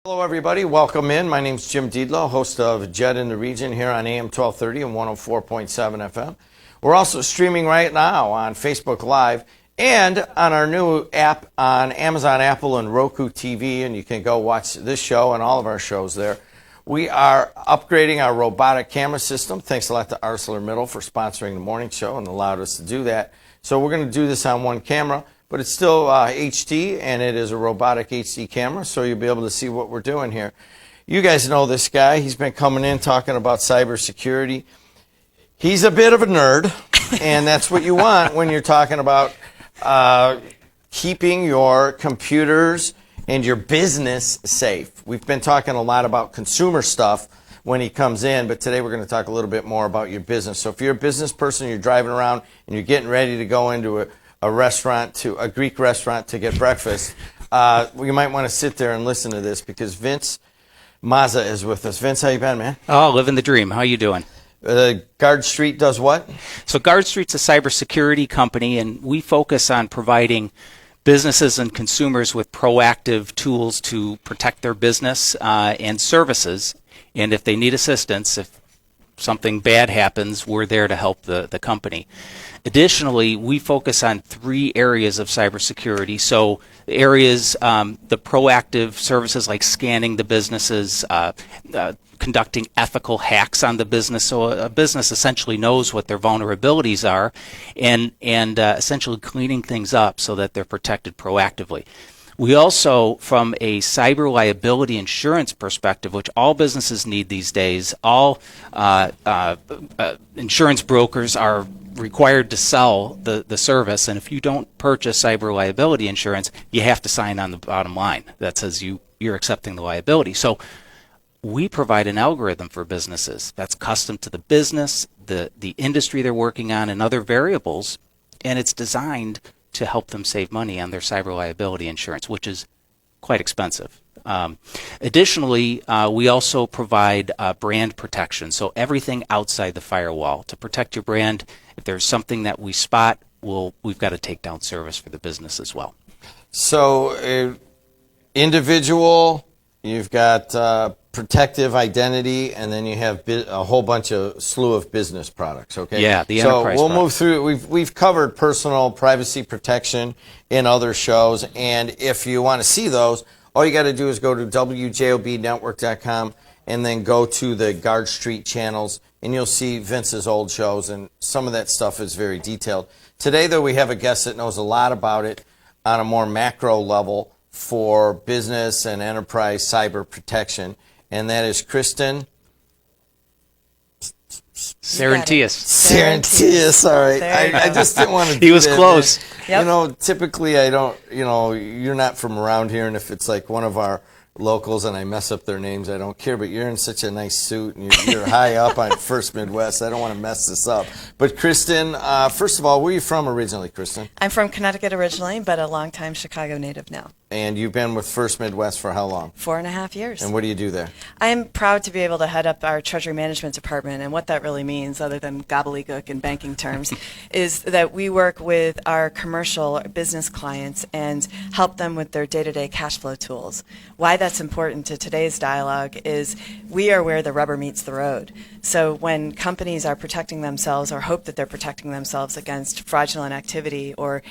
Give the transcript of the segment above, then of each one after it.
Hello, everybody. Welcome in. My name's Jim Diedlow, host of Jet in the Region here on AM 1230 and 104.7 FM. We're also streaming right now on Facebook Live and on our new app on Amazon, Apple, and Roku TV, and you can go watch this show and all of our shows there. We are upgrading our robotic camera system. Thanks a lot to ArcelorMittal for sponsoring the morning show and allowed us to do that. So we're going to do this on one camera, but it's still HD, and it is a robotic HD camera, so you'll be able to see what we're doing here. You guys know this guy. He's been coming in talking about cybersecurity. He's a bit of a nerd, and that's what you want when you're talking about keeping your computers and your business safe. We've been talking a lot about consumer stuff when he comes in, but today we're going to talk a little bit more about your business. So if you're a business person, you're driving around and you're getting ready to go into a restaurant, to a Greek restaurant to get breakfast, you might want to sit there and listen to this because Vince Mazza is with us. Vince, how you been, man? Oh, living the dream. How you doing? Guard Street does what? So Guard Street's a cybersecurity company, and we focus on providing businesses and consumers with proactive tools to protect their business and services. And if they need assistance, if something bad happens, we're there to help the company. Additionally, we focus on 3 areas of cybersecurity. So the areas, the proactive services like scanning the businesses, conducting ethical hacks on the business. So a business essentially knows what their vulnerabilities are and essentially cleaning things up so that they're protected proactively. We also, from a cyber liability insurance perspective, which all businesses need these days, all insurance brokers are required to sell the service, and if you don't purchase cyber liability insurance, you have to sign on the bottom line that says you're accepting the liability. So we provide an algorithm for businesses that's custom to the business, the industry they're working on, and other variables, and it's designed to help them save money on their cyber liability insurance, which is quite expensive. Additionally, we also provide brand protection, so everything outside the firewall to protect your brand. If there's something that we spot, we've got a takedown service for the business as well. So individual, you've got protective identity, and then you have a whole bunch of slew of business products, okay? Yeah, the enterprise So we'll products. move through. We've covered personal privacy protection in other shows, and if you want to see those, all you got to do is go to wjobnetwork.com and then go to the Guard Street channels, and you'll see Vince's old shows, and some of that stuff is very detailed. Today, though, we have a guest that knows a lot about it on a more macro level for business and enterprise cyber protection, and that is Kristen Serentius. All right. I just didn't want to do He was that, close. Yep. You know, typically I don't, you're not from around here, and if it's like one of our locals and I mess up their names, I don't care, but you're in such a nice suit and you're high up on First Midwest. I don't want to mess this up. But Kristen, first of all, where are you from originally, Kristen? I'm from Connecticut originally, but a longtime Chicago native now. And you've been with First Midwest for how long? 4.5 years. And what do you do there? I'm proud to be able to head up our treasury management department, and what that really means, other than gobbledygook in banking terms, is that we work with our commercial business clients and help them with their day-to-day cash flow tools. Why that's important to today's dialogue is we are where the rubber meets the road. So when companies are protecting themselves or hope that they're protecting themselves against fraudulent activity or,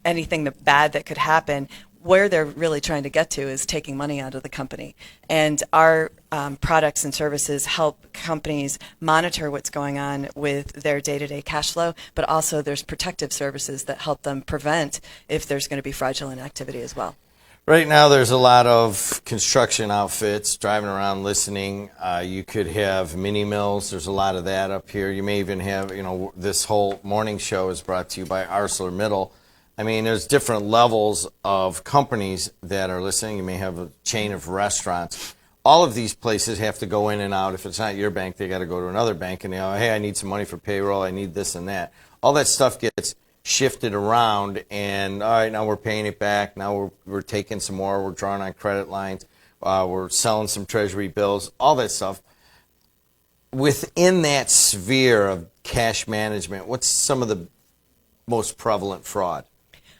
anything bad that could happen, where they're really trying to get to is taking money out of the company. And our products and services help companies monitor what's going on with their day-to-day cash flow, but also there's protective services that help them prevent if there's going to be fraudulent activity as well. Right now there's a lot of construction outfits driving around listening. You could have mini mills. There's a lot of that up here. You may even have, this whole morning show is brought to you by ArcelorMittal. I mean, there's different levels of companies that are listening. You may have a chain of restaurants. All of these places have to go in and out. If it's not your bank, they got to go to another bank, and they go, hey, I need some money for payroll. I need this and that. All that stuff gets shifted around, and all right, now we're paying it back. Now we're taking some more. We're drawing on credit lines. We're selling some treasury bills. All that stuff. Within that sphere of cash management, what's some of the most prevalent fraud?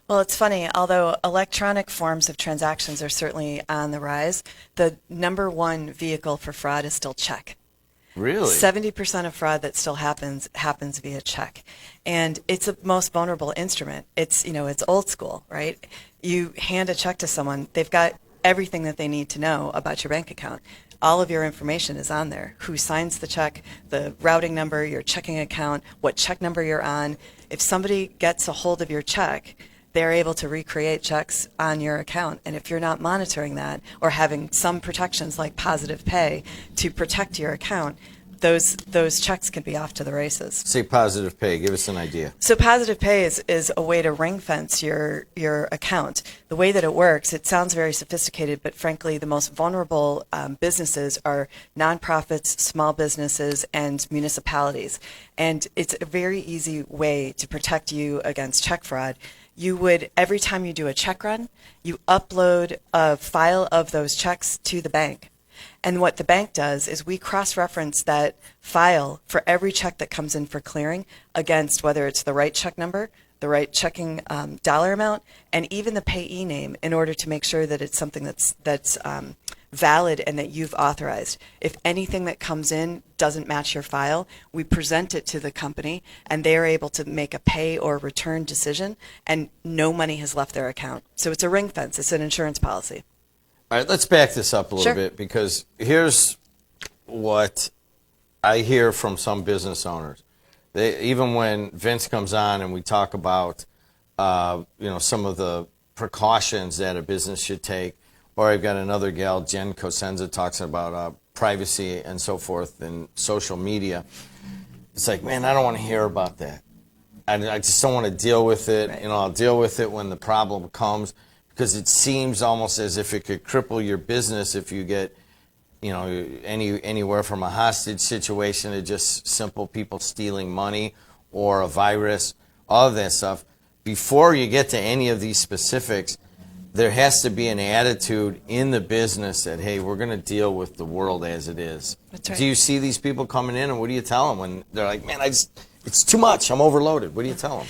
Well, it's funny, although electronic forms of transactions are certainly on the rise, the number one vehicle for fraud is still check. Really? 70% of fraud that still happens via check. And it's the most vulnerable instrument. It's old school, right? You hand a check to someone, they've got everything that they need to know about your bank account. All of your information is on there. Who signs the check, the routing number, your checking account, what check number you're on. If somebody gets a hold of your check, they're able to recreate checks on your account. And if you're not monitoring that or having some protections like positive pay to protect your account, those checks can be off to the races. Say positive pay. Give us an idea. So positive pay is a way to ring fence your account. The way that it works, it sounds very sophisticated, but frankly, the most vulnerable businesses are nonprofits, small businesses, and municipalities. And it's a very easy way to protect you against check fraud. You would, every time you do a check run, you upload a file of those checks to the bank. And what the bank does is we cross-reference that file for every check that comes in for clearing against whether it's the right check number, the right checking dollar amount, and even the payee name in order to make sure that it's something that's valid and that you've authorized. If anything that comes in doesn't match your file, we present it to the company and they are able to make a pay or return decision and no money has left their account. So it's a ring fence. It's an insurance policy. All right, let's back this up a little Sure. bit because here's what I hear from some business owners. Even when Vince comes on and we talk about some of the precautions that a business should take, or I've got another gal, Jen Cosenza, talks about privacy and so forth in social media. It's like, man, I don't want to hear about that. I just don't want to deal with it. Right. I'll deal with it when the problem comes. Because it seems almost as if it could cripple your business if you get, anywhere from a hostage situation to just simple people stealing money or a virus, all of that stuff. Before you get to any of these specifics, there has to be an attitude in the business that, hey, we're going to deal with the world as it is. That's right. Do you see these people coming in, and what do you tell them when they're like, man, it's too much, I'm overloaded? What do you tell them?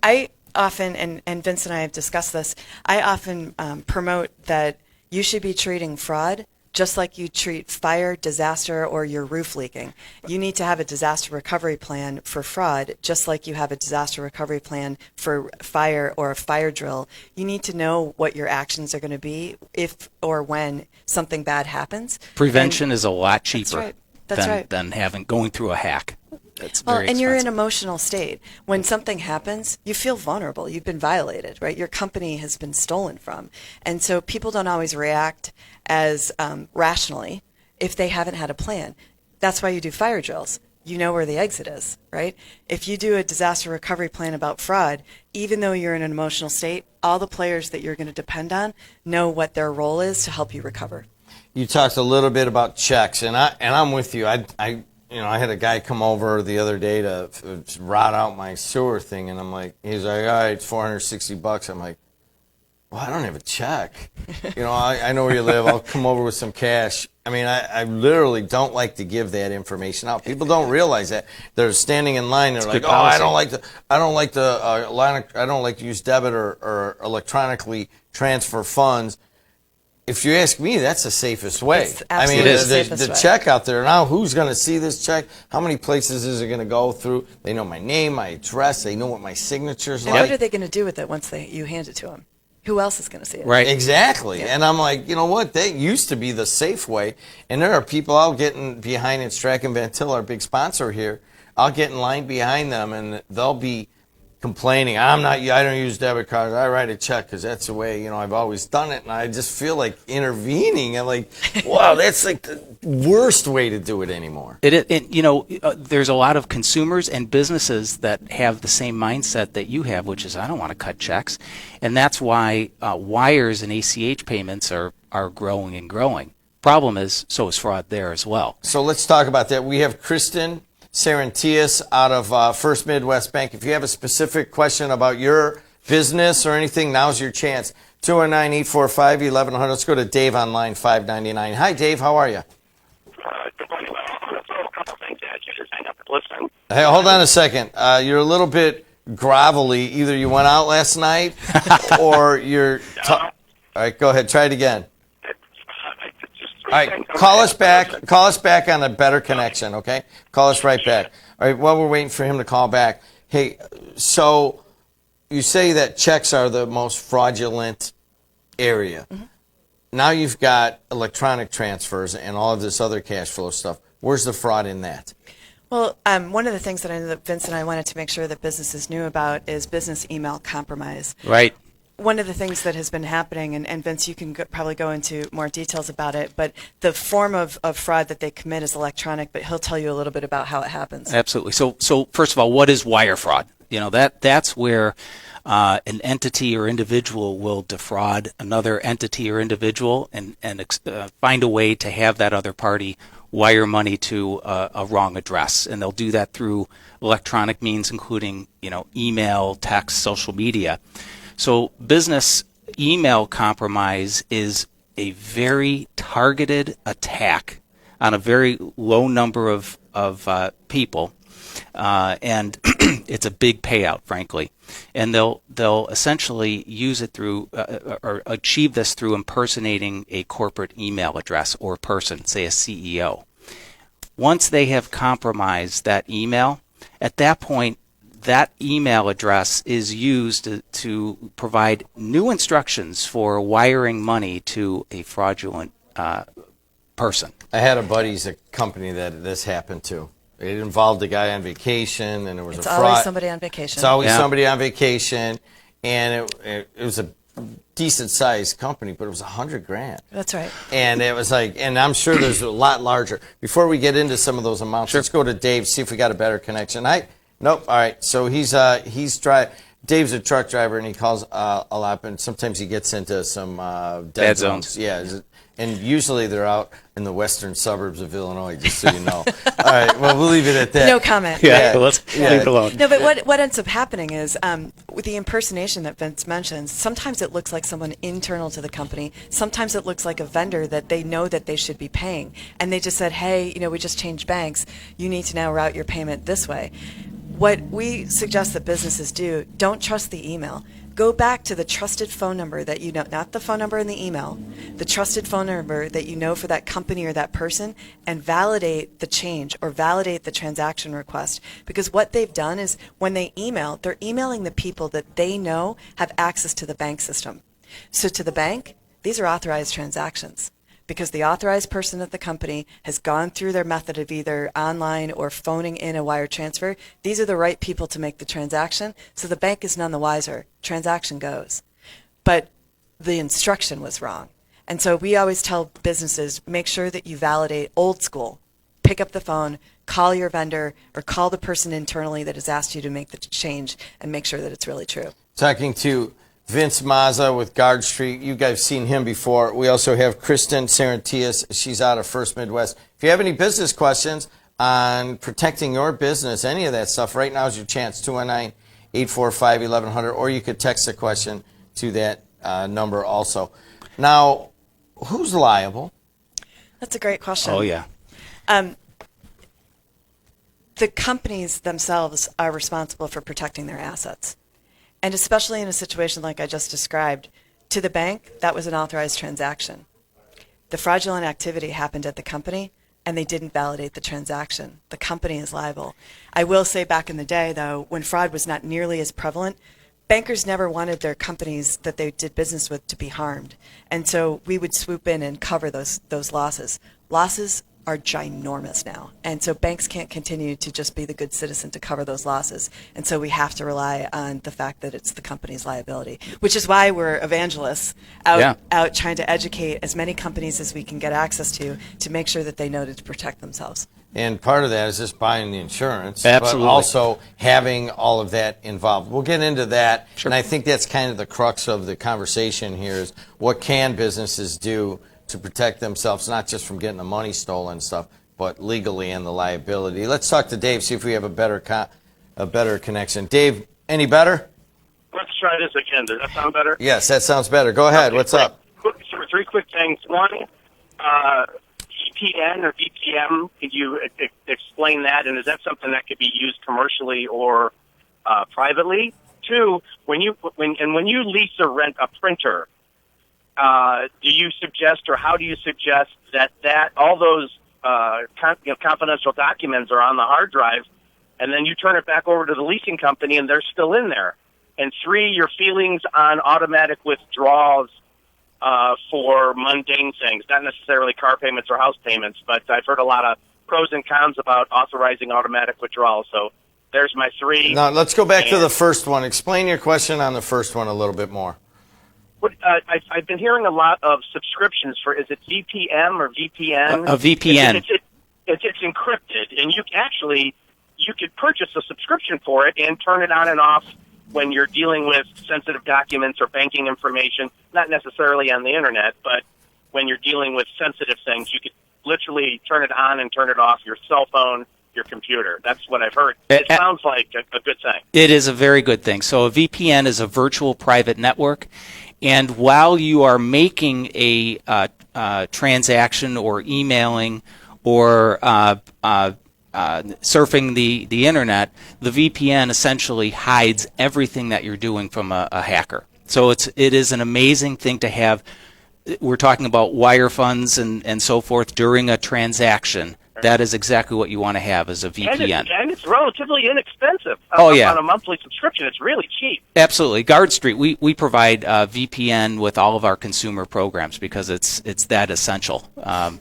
I often, and Vince and I have discussed this, I often promote that you should be treating fraud just like you treat fire, disaster, or your roof leaking. You need to have a disaster recovery plan for fraud, just like you have a disaster recovery plan for fire or a fire drill. You need to know what your actions are going to be if or when something bad happens. Prevention is a lot cheaper That's right. than going through a hack. It's Well, very and you're in expensive. an emotional state. When something happens, you feel vulnerable. You've been violated, right? Your company has been stolen from. And so people don't always react as rationally if they haven't had a plan. That's why you do fire drills. You know where the exit is, right? If you do a disaster recovery plan about fraud, even though you're in an emotional state, all the players that you're going to depend on know what their role is to help you recover. You talked a little bit about checks, and I'm with you. I had a guy come over the other day to rot out my sewer thing, and I'm like, he's like, all right, it's $460. I'm like, well, I don't have a check. I know where you live. I'll come over with some cash. I mean, I literally don't like to give that information out. People don't realize that. They're standing in line. They're like, good oh, I policy. don't like to use debit or electronically transfer funds. If you ask me, that's the safest way. It's absolutely the safest the way. check out there now, who's going to see this check? How many places is it going to go through? They know my name, my address. They know what my signature's And like. what are they going to do with it once you hand it to them? Who else is going to see it? Right. Exactly. Yeah. And I'm like, you know what? That used to be the safe way. And there are people out getting behind it. Strack and Van Til, our big sponsor here, I'll get in line behind them and they'll be complaining, I don't use debit cards. I write a check because that's the way, I've always done it. And I just feel like intervening. I'm like, wow, that's like the worst way to do it anymore. There's a lot of consumers and businesses that have the same mindset that you have, which is I don't want to cut checks. And that's why wires and ACH payments are growing and growing. Problem is, so is fraud there as well. So let's talk about that. We have Kristen Sarentius out of First Midwest Bank. If you have a specific question about your business or anything, now's your chance. 219-845-1100. Let's go to Dave on line 599. Hi, Dave. How are you? Good morning. A couple things that you just hang up and listen. Hey, hold on a second. You're a little bit grovelly. Either you went out last night or you're. All right, go ahead. Try it again. All right, call us back. Call us back on a better connection, okay? Call us right back. All right, while we're waiting for him to call back. Hey, so you say that checks are the most fraudulent area. Mm-hmm. Now you've got electronic transfers and all of this other cash flow stuff. Where's the fraud in that? Well, one of the things that Vince and I wanted to make sure that businesses knew about is business email compromise. Right. One of the things that has been happening, and Vince, you can probably go into more details about it, but the form of fraud that they commit is electronic, but he'll tell you a little bit about how it happens. Absolutely. So first of all, what is wire fraud? That's where an entity or individual will defraud another entity or individual and find a way to have that other party wire money to a wrong address, and they'll do that through electronic means, including email, text, social media. So business email compromise is a very targeted attack on a very low number of people, and it's a big payout, frankly. And they'll essentially use it through or achieve this through impersonating a corporate email address or person, say a CEO. Once they have compromised that email, at that point, that email address is used to provide new instructions for wiring money to a fraudulent person. I had a buddy's a company that this happened to. It involved a guy on vacation, and it was It's a fraud. always somebody on vacation. It's always somebody on vacation, and it was a decent-sized company, but it was $100,000. That's right. And it was like, and I'm sure there's a lot larger. Before we get into some of those amounts, let's go to Dave, see if we got a better connection. Nope. All right. So he's Dave's a truck driver, and he calls a lot, and sometimes he gets into some dead zones. Yeah. And usually they're out in the western suburbs of Illinois, just so you know. All right. Well, we'll leave it at that. No comment. Yeah. Let's leave it alone. No, but what ends up happening is with the impersonation that Vince mentions, sometimes it looks like someone internal to the company. Sometimes it looks like a vendor that they know that they should be paying. And they just said, hey, we just changed banks. You need to now route your payment this way. What we suggest that businesses do, don't trust the email. Go back to the trusted phone number that you know, not the phone number in the email, the trusted phone number that you know for that company or that person, and validate the change or validate the transaction request. Because what they've done is when they email, they're emailing the people that they know have access to the bank system. So to the bank, these are authorized transactions, because the authorized person at the company has gone through their method of either online or phoning in a wire transfer. These are the right people to make the transaction, so the bank is none the wiser. Transaction goes. But the instruction was wrong. And so we always tell businesses, make sure that you validate old school. Pick up the phone, call your vendor, or call the person internally that has asked you to make the change, and make sure that it's really true. Talking to Vince Mazza with Guard Street. You guys have seen him before. We also have Kristen Sarantias. She's out of First Midwest. If you have any business questions on protecting your business, any of that stuff, right now is your chance, 219-845-1100, or you could text a question to that number also. Now, who's liable? That's a great question. Oh, yeah. The companies themselves are responsible for protecting their assets. And especially in a situation like I just described, to the bank, that was an authorized transaction. The fraudulent activity happened at the company, and they didn't validate the transaction. The company is liable. I will say back in the day, though, when fraud was not nearly as prevalent, bankers never wanted their companies that they did business with to be harmed. And so we would swoop in and cover those losses. Losses are ginormous now. And so banks can't continue to just be the good citizen to cover those losses. And so we have to rely on the fact that it's the company's liability, which is why we're evangelists out trying to educate as many companies as we can get access to make sure that they know to protect themselves. And part of that is just buying the insurance, Absolutely. but also having all of that involved. We'll get into that, Sure. and I think that's kind of the crux of the conversation here is what can businesses do to protect themselves, not just from getting the money stolen and stuff, but legally and the liability. Let's talk to Dave, see if we have a better connection. Dave, any better? Let's try this again. Does that sound better? Yes, that sounds better. Go ahead. What's up? Three quick things. One, VPN or VPN, could you explain that? And is that something that could be used commercially or privately. Two, when you lease or rent a printer, do you suggest, or how do you suggest that all those confidential documents are on the hard drive, and then you turn it back over to the leasing company and they're still in there? And three, your feelings on automatic withdrawals for mundane things, not necessarily car payments or house payments, but I've heard a lot of pros and cons about authorizing automatic withdrawals. So there's my three. Now, let's go back to the first one. Explain your question on the first one a little bit more. I've been hearing a lot of subscriptions for, is it VPN or VPN? A VPN. It's encrypted, and you could purchase a subscription for it and turn it on and off when you're dealing with sensitive documents or banking information, not necessarily on the internet, but when you're dealing with sensitive things, you could literally turn it on and turn it off your cell phone, your computer. That's what I've heard. It sounds like a good thing. It is a very good thing. So a VPN is a virtual private network, and while you are making a transaction or emailing or surfing the internet, the VPN essentially hides everything that you're doing from a hacker. So it is an amazing thing to have. We're talking about wire funds and so forth during a transaction. That is exactly what you want to have as a VPN. And it's relatively inexpensive. Oh, yeah. On a monthly subscription, it's really cheap. Absolutely. Guard Street, we provide VPN with all of our consumer programs because it's that essential.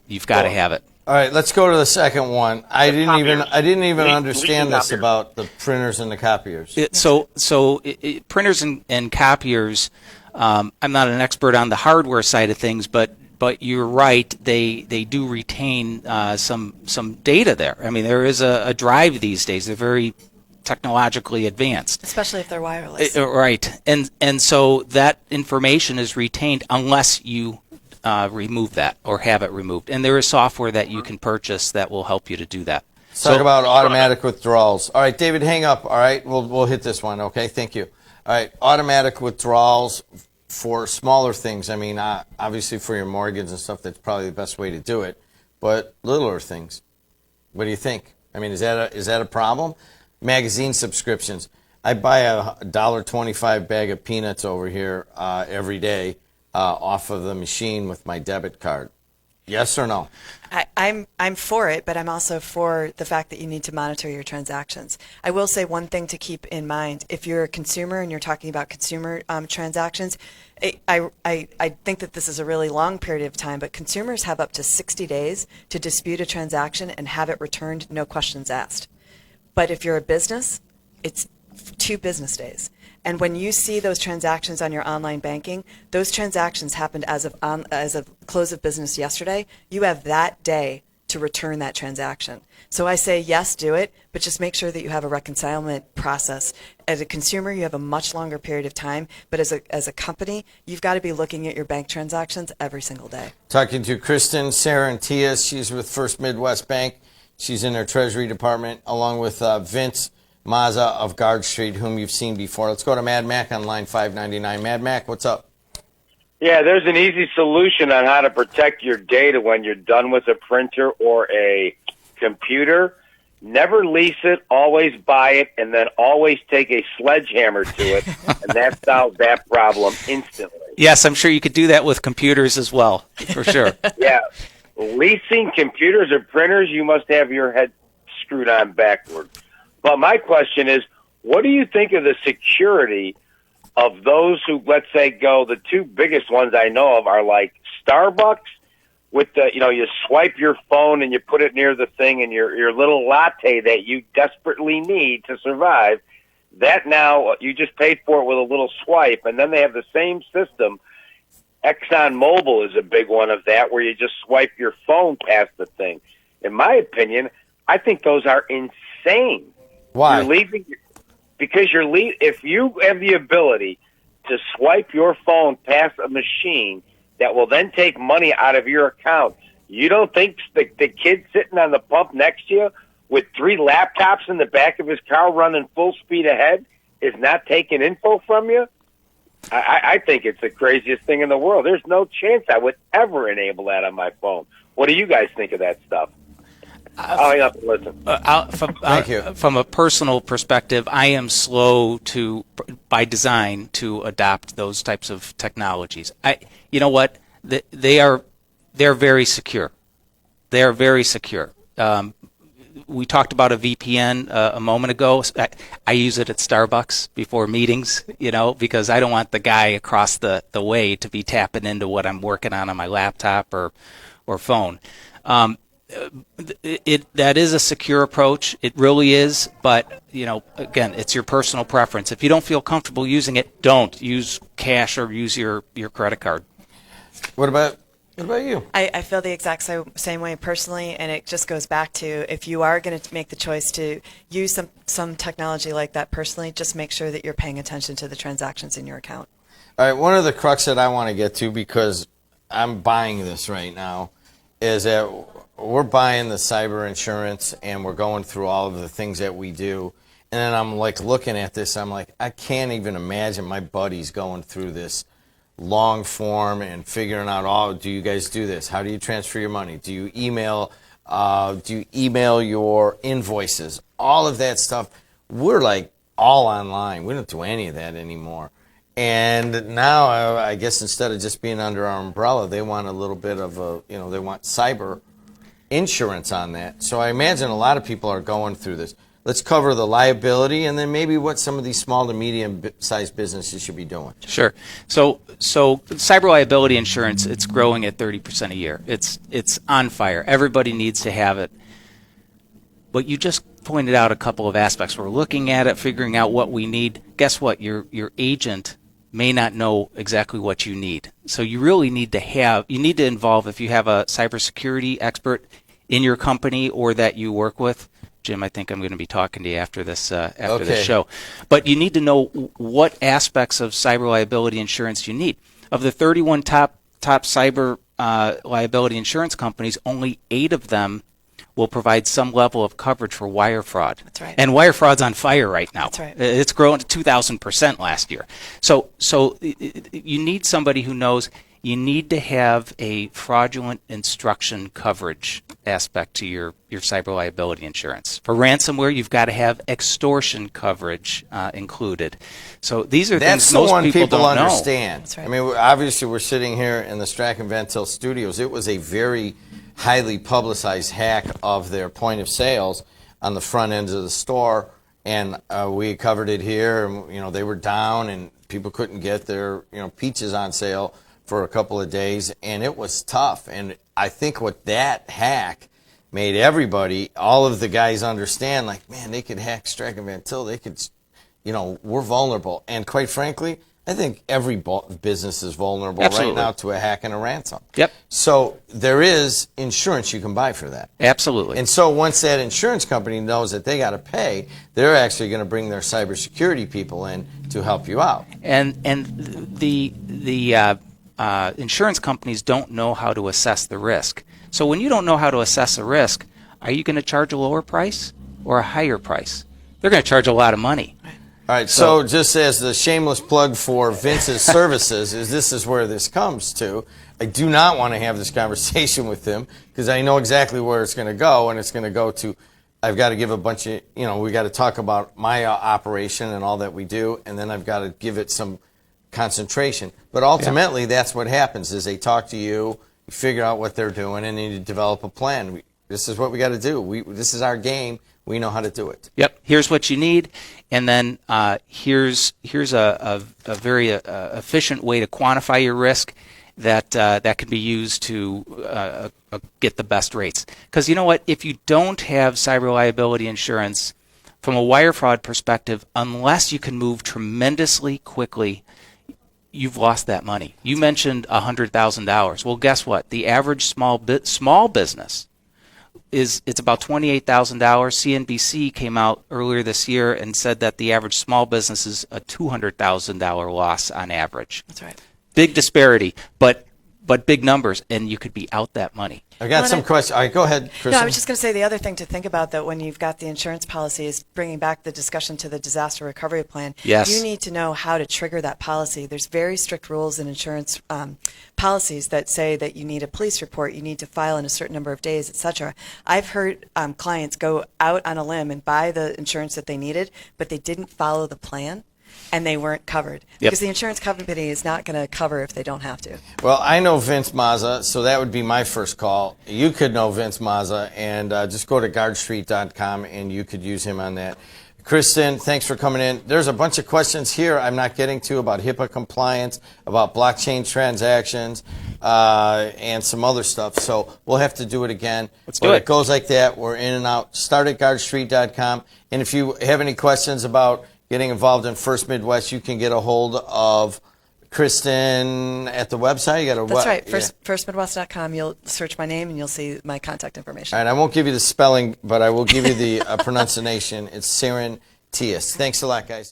You've got to have it. All right, let's go to the second one. I didn't even understand this about the printers and the copiers. Printers and copiers. I'm not an expert on the hardware side of things, but you're right. They do retain some data there. I mean, there is a drive these days. They're very technologically advanced, especially if they're wireless. Right, and so that information is retained unless you remove that or have it removed. And there is software that you can purchase that will help you to do that. Let's talk about automatic withdrawals. All right, David, hang up. All right, we'll hit this one. Okay, thank you. All right, automatic withdrawals for smaller things. I mean, obviously for your mortgage and stuff, that's probably the best way to do it. But littler things, what do you think? I mean, is that a problem? Magazine subscriptions. I buy a $1.25 bag of peanuts over here every day off of the machine with my debit card. Yes or no? I'm for it, but I'm also for the fact that you need to monitor your transactions. I will say one thing to keep in mind: if you're a consumer and you're talking about consumer transactions, I think that this is a really long period of time, but consumers have up to 60 days to dispute a transaction and have it returned, no questions asked. But if you're a business, it's 2 business days. And when you see those transactions on your online banking, those transactions happened as of close of business yesterday. You have that day to return that transaction. So I say, yes, do it, but just make sure that you have a reconcilement process. As a consumer, you have a much longer period of time, but as a company, you've got to be looking at your bank transactions every single day. Talking to Kristen Sarantias. She's with First Midwest Bank. She's in their Treasury Department, along with Vince Mazza of Guard Street, whom you've seen before. Let's go to Mad Mac on line 599. Mad Mac, what's up? Yeah, there's an easy solution on how to protect your data when you're done with a printer or a computer. Never lease it, always buy it, and then always take a sledgehammer to it, and that solves that problem instantly. Yes, I'm sure you could do that with computers as well, for sure. Yeah. Leasing computers or printers, you must have your head screwed on backwards. But my question is, what do you think of the security of those who, let's say, the 2 biggest ones I know of are like Starbucks with the, you swipe your phone and you put it near the thing and your little latte that you desperately need to survive, that now you just paid for it with a little swipe, and then they have the same system. ExxonMobil is a big one of that, where you just swipe your phone past the thing. In my opinion, I think those are insane. Why? If you have the ability to swipe your phone past a machine that will then take money out of your account, you don't think the kid sitting on the pump next to you with 3 laptops in the back of his car running full speed ahead is not taking info from you? I think it's the craziest thing in the world. There's no chance I would ever enable that on my phone. What do you guys think of that stuff? I'll hang up and listen. Thank you. From a personal perspective, I am slow by design, to adopt those types of technologies. You know what? They're very secure. They are very secure. We talked about a VPN a moment ago. I use it at Starbucks before meetings, because I don't want the guy across the way to be tapping into what I'm working on my laptop or phone. That is a secure approach. It really is. But, again, it's your personal preference. If you don't feel comfortable using it, don't use cash or use your credit card. What about you? I feel the exact same way personally, and it just goes back to, if you are going to make the choice to use some technology like that personally, just make sure that you're paying attention to the transactions in your account. All right, one of the crux that I want to get to, because I'm buying this right now, is that we're buying the cyber insurance and we're going through all of the things that we do. And then I'm like looking at this, I'm like, I can't even imagine my buddies going through this long form and figuring out, do you guys do this? How do you transfer your money? Do you email your invoices? All of that stuff. We're like all online. We don't do any of that anymore. And now I guess instead of just being under our umbrella, they want a little bit of they want cyber insurance on that. So I imagine a lot of people are going through this. Let's cover the liability and then maybe what some of these small to medium-sized businesses should be doing. Sure. So cyber liability insurance, it's growing at 30% a year. It's on fire. Everybody needs to have it. But you just pointed out a couple of aspects. We're looking at it, figuring out what we need. Guess what? Your agent may not know exactly what you need. So you really need to involve, if you have a cybersecurity expert in your company or that you work with. Jim, I think I'm going to be talking to you after this this show. But you need to know what aspects of cyber liability insurance you need. Of the 31 top cyber liability insurance companies, only 8 of them will provide some level of coverage for wire fraud. That's right. And wire fraud's on fire right now. That's right. It's grown to 2,000% last year. So you need somebody who knows. You need to have a fraudulent instruction coverage aspect to your cyber liability insurance. For ransomware, you've got to have extortion coverage included. So these are things most people don't know. Understand. That's right. I mean, obviously, we're sitting here in the Strachan Van Til studios. It was a very highly publicized hack of their point of sales on the front end of the store, and we covered it here. And, they were down, and people couldn't get their peaches on sale for a couple of days, and it was tough. And I think what that hack made everybody, all of the guys understand, like, man, they could hack Strachan Van Til. They could, we're vulnerable. And quite frankly, I think every business is vulnerable Absolutely. right now to a hack and a ransom. Yep. So there is insurance you can buy for that. Absolutely. And so once that insurance company knows that they got to pay, they're actually going to bring their cybersecurity people in to help you out. And the insurance companies don't know how to assess the risk. So when you don't know how to assess a risk, are you going to charge a lower price or a higher price? They're going to charge a lot of money. All right, so just as the shameless plug for Vince's services, this is where this comes to. I do not want to have this conversation with him because I know exactly where it's going to go, and it's going to go to, I've got to give a bunch of, we got to talk about my operation and all that we do, and then I've got to give it some concentration. But ultimately, that's what happens is they talk to you, you figure out what they're doing, and then you develop a plan. This is what we got to do. This is our game. We know how to do it. Yep. Here's what you need, and then here's a very efficient way to quantify your risk that can be used to get the best rates. Because you know what? If you don't have cyber liability insurance, from a wire fraud perspective, unless you can move tremendously quickly, you've lost that money. You mentioned $100,000. Well, guess what? The average small business it's about $28,000. CNBC came out earlier this year and said that the average small business is a $200,000 loss on average. That's right. Big disparity, but but big numbers, and you could be out that money. I got Well, some and questions. All right, go ahead, Kristen. No, I was just going to say the other thing to think about that when you've got the insurance policy is bringing back the discussion to the disaster recovery plan. Yes. You need to know how to trigger that policy. There's very strict rules in insurance policies that say that you need a police report, you need to file in a certain number of days, etc. I've heard clients go out on a limb and buy the insurance that they needed, but they didn't follow the plan. And they weren't covered because the insurance company is not going to cover if they don't have to. Well, I know Vince Mazza, so that would be my first call. You could know Vince Mazza, and just go to guardstreet.com, and you could use him on that. Kristen, thanks for coming in. There's a bunch of questions here I'm not getting to about HIPAA compliance, about blockchain transactions, and some other stuff. So we'll have to do it again. Let's do it. It goes like that. We're in and out. Start at guardstreet.com. And if you have any questions about getting involved in First Midwest, you can get a hold of Kristen at the website. You got That's right. Firstmidwest.com. You'll search my name and you'll see my contact information. All right, I won't give you the spelling, but I will give you the pronunciation. It's Serentius. Thanks a lot, guys.